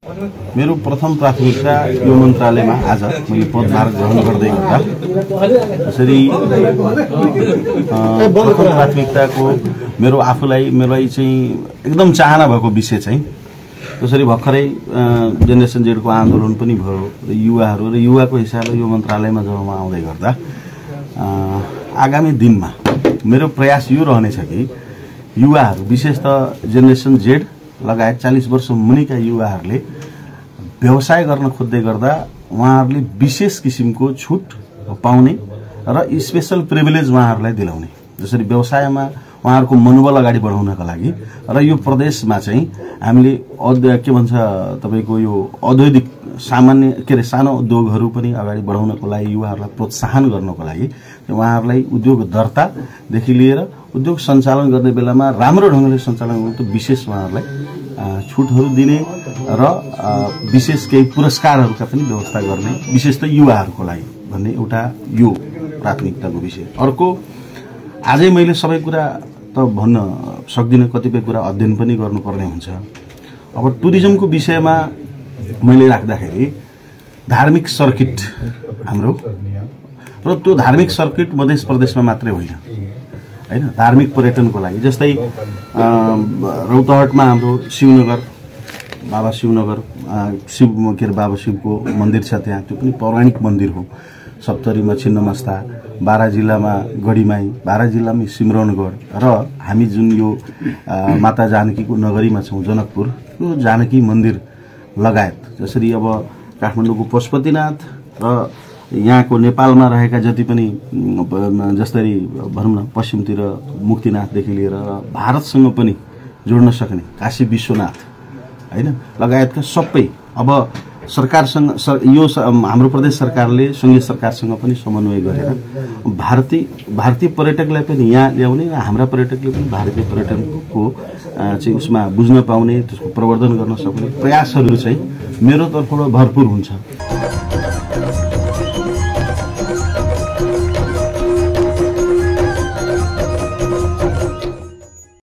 मेरो प्रथम प्राथमिकता यो मन्त्रालयमा आज मैले पदभार ग्रहण गर्दै गर्दा त्यसरी प्रथम प्राथमिकताको मेरो आफूलाई चाहिँ एकदम चाहना भएको विषय चाहिँ त्यसरी भर्खरै जेनेरेसन जेडको आन्दोलन पनि भयो र युवाको हिसाबले यो मन्त्रालयमा जब म आउँदै गर्दा आगामी दिनमा मेरो प्रयास यो रहनेछ कि युवाहरू विशेषतः जेनेरेसन जेड लगायत 40 वर्ष मुनिका युवाहरूले व्यवसाय गर्न खोज्दै गर्दा उहाँहरूले विशेष किसिमको छुट पाउने र स्पेशल प्रिभिलेज उहाँहरूलाई दिलाउने जसरी व्यवसायमा उहाँहरूको मनोबल अगाडि बढाउनका लागि र यो प्रदेशमा चाहिँ हामीले के भन्छ तपाईको यो औद्योगिक सामान्य सानो उद्योगहरू पनि अगाडि बढाउनको लागि युवाहरूलाई प्रोत्साहन गर्नको लागि उहाँहरूलाई उद्योग दर्तादेखि लिएर उद्योग सञ्चालन गर्ने बेलामा राम्रो ढंगले सञ्चालन गर्नु विशेष उहाँहरूलाई छुटहरू दिने र विशेष केही पुरस्कारहरूका पनि व्यवस्था गर्ने विशेष त युवाहरूको लागि भन्ने एउटा यो प्राथमिकताको विषय। अर्को आजै मैले सबै कुरा त भन्न सक्दिनँ, कतिपय कुरा अध्ययन पनि गर्नुपर्ने हुन्छ। अब टुरिज्मको विषयमा मैले राख्दाखेरि धार्मिक सर्किट हाम्रो र त्यो धार्मिक सर्किट मध्य प्रदेशमा मात्रै होइन हैन, धार्मिक पर्यटनको लागि जस्तै रौतहटमा हाम्रो शिवनगर बाबा शिवनगर बाबा शिवको मन्दिर छ, त्यहाँ त्यो पनि पौराणिक मन्दिर हो। सप्तरीमा छिन्नमस्ता, बारा जिल्लामा गढीमाई, बारा जिल्लामा सिमरौनगढ र हामी जुन यो माता जानकीको नगरीमा छौं जनकपुर, यो जानकी मन्दिर लगायत जसरी अब काठमाडौँको पशुपतिनाथ र यहाँको नेपालमा रहेका जति पनि जसरी भनौं न पश्चिमतिर मुक्तिनाथदेखि लिएर भारतसँग पनि जोड्न सक्ने काशी विश्वनाथ हैन लगायतका सबै अब सरकारसँग यो हाम्रो प्रदेश सरकारले संघीय सरकारसँग पनि समन्वय गरेर भारतीय पर्यटकलाई पनि यहाँ ल्याउने र हाम्रा पर्यटकले पनि भारतीय पर्यटनको चाहिँ उसमा बुझ्न पाउने, त्यसको प्रवर्धन गर्न सक्ने प्रयासहरू चाहिँ मेरो तर्फबाट भरपूर हुन्छ।